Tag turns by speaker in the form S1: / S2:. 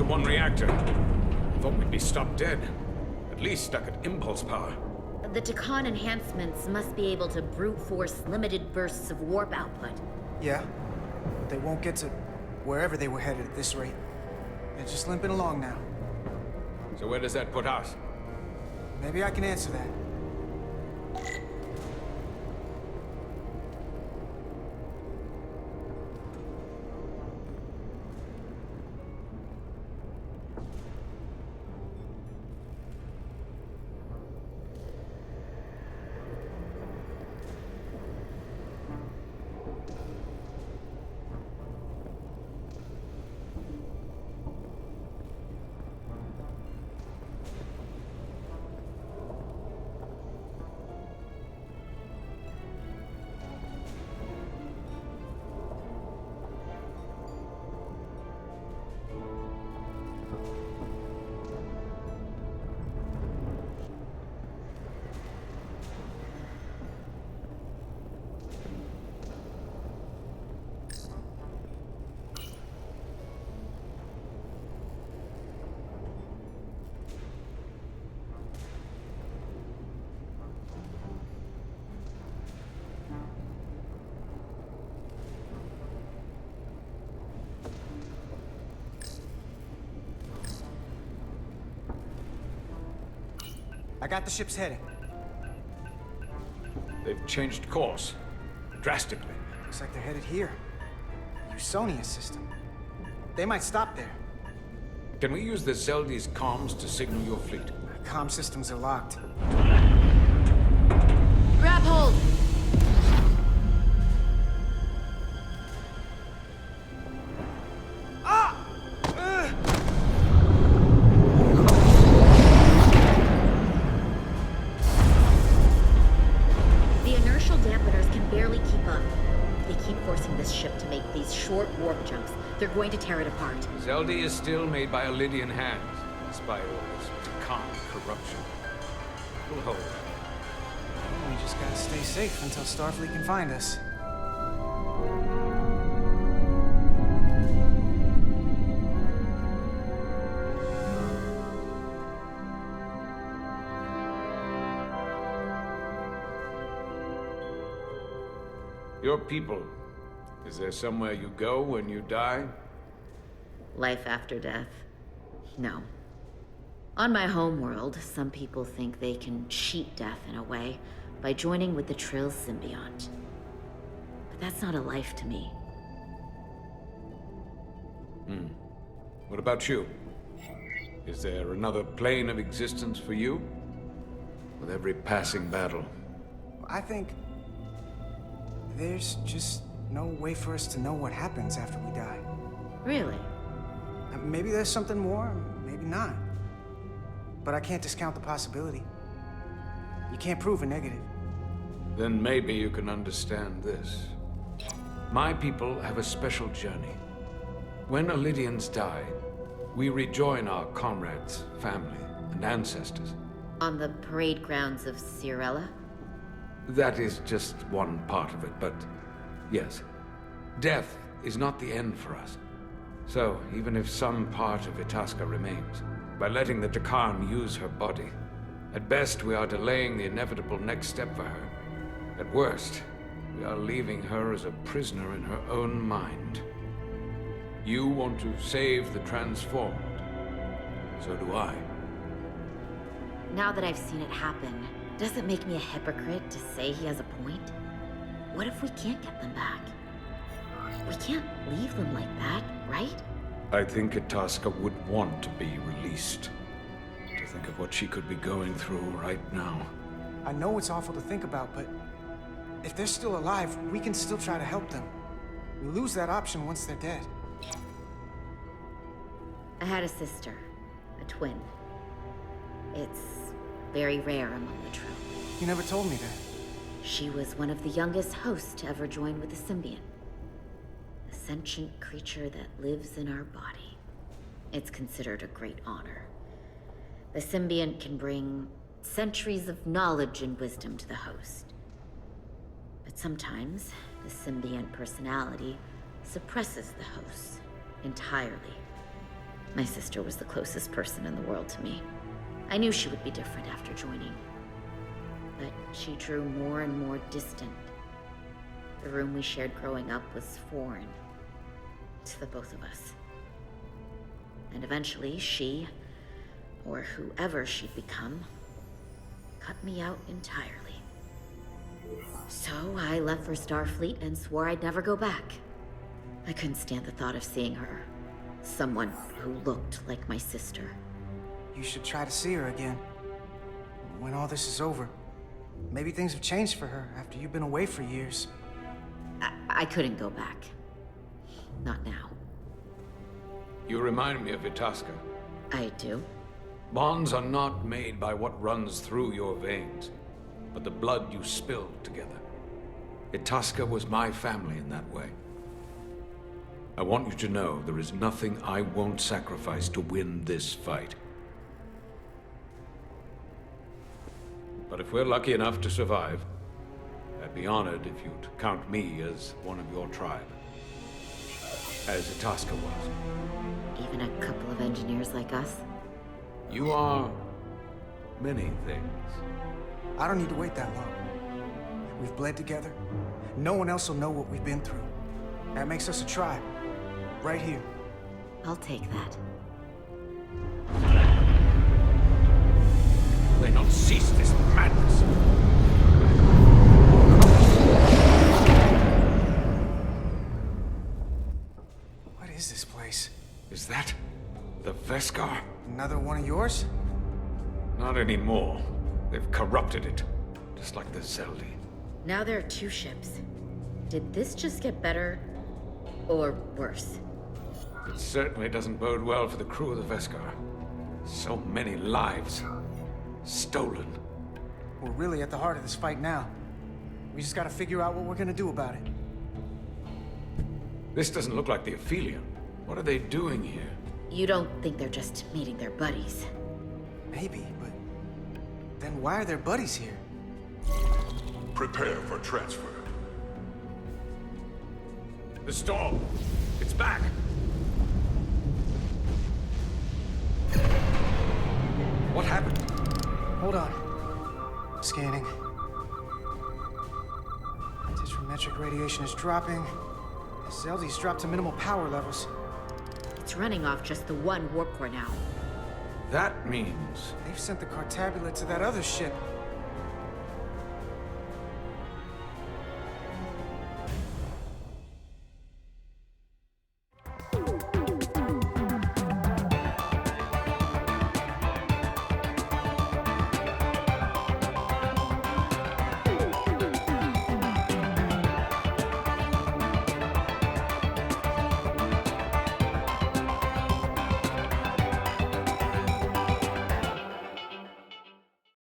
S1: to one reactor. Thought we'd be stopped dead. At least stuck at impulse power.
S2: The Takan enhancements must be able to brute force limited bursts of warp output.
S3: Yeah. They won't get to wherever they were headed at this rate. They're just limping along now.
S1: So where does that put us?
S3: Maybe I can answer that. I got the ship's heading.
S1: They've changed course. Drastically.
S3: Looks like they're headed here. Usonia's system. They might stop there.
S1: Can we use the Zeldi's comms to signal your fleet?
S3: Comm systems are locked.
S2: Grab hold! The inertial dampeners can barely keep up. They keep forcing this ship to make these short warp jumps. They're going to tear it apart.
S1: Zeldi is still made by Lydian hands, despite all this Takan corruption. We'll hold.
S3: We just gotta stay safe until Starfleet can find us.
S1: Your people. Is there somewhere you go when you die?
S2: Life after death? No. On my homeworld, some people think they can cheat death in a way by joining with the Trill symbiont. But that's not a life to me.
S1: What about you? Is there another plane of existence for you? With every passing battle.
S3: I think there's just no way for us to know what happens after we die.
S2: Really?
S3: Maybe there's something more, maybe not. But I can't discount the possibility. You can't prove a negative.
S1: Then maybe you can understand this. My people have a special journey. When Lydians die, we rejoin our comrades, family, and ancestors.
S2: On the parade grounds of Cirella?
S1: That is just one part of it, but yes. Death is not the end for us. So, even if some part of Itasca remains, by letting the Takan use her body, at best we are delaying the inevitable next step for her. At worst, we are leaving her as a prisoner in her own mind. You want to save the transformed. So do I.
S2: Now that I've seen it happen, does it make me a hypocrite to say he has a point? What if we can't get them back? We can't leave them like that, right?
S1: I think Itasca would want to be released. To think of what she could be going through right now.
S3: I know it's awful to think about, but if they're still alive, we can still try to help them. We lose that option once they're dead.
S2: I had a sister, a twin. It's very rare among the Trill.
S3: You never told me that.
S2: She was one of the youngest hosts to ever join with the symbiont. A sentient creature that lives in our body. It's considered a great honor. The symbiont can bring centuries of knowledge and wisdom to the host. But sometimes, the symbiont personality suppresses the host entirely. My sister was the closest person in the world to me. I knew she would be different after joining. But she drew more and more distant. The room we shared growing up was foreign to the both of us. And eventually she, or whoever she'd become, cut me out entirely. So I left for Starfleet and swore I'd never go back. I couldn't stand the thought of seeing her. Someone who looked like my sister.
S3: You should try to see her again. When all this is over. Maybe things have changed for her after you've been away for years.
S2: I couldn't go back. Not now.
S1: You remind me of Itasca.
S2: I do?
S1: Bonds are not made by what runs through your veins, but the blood you spilled together. Itasca was my family in that way. I want you to know there is nothing I won't sacrifice to win this fight. But if we're lucky enough to survive, I'd be honored if you'd count me as one of your tribe. As Itasca was.
S2: Even a couple of engineers like us?
S1: You are many things.
S3: I don't need to wait that long. We've bled together. No one else will know what we've been through. That makes us a tribe. Right here.
S2: I'll take that.
S1: Will they not cease this madness?
S3: What is this place?
S1: Is that the Veskar?
S3: Another one of yours?
S1: Not anymore. They've corrupted it, just like the Zeldi.
S2: Now there are 2 ships. Did this just get better or worse?
S1: It certainly doesn't bode well for the crew of the Veskar. So many lives stolen.
S3: We're really at the heart of this fight now. We just gotta figure out what we're gonna do about it.
S1: This doesn't look like the Aphelion. What are they doing here?
S2: You don't think they're just meeting their buddies?
S3: Maybe, but then why are their buddies here?
S4: Prepare for transfer.
S1: The storm! It's back! What happened?
S3: Hold on. Scanning. Antimetric radiation is dropping. Zeldi's dropped to minimal power levels.
S2: It's running off just the one warp core now.
S1: That means...
S3: They've sent the Cartabula to that other ship.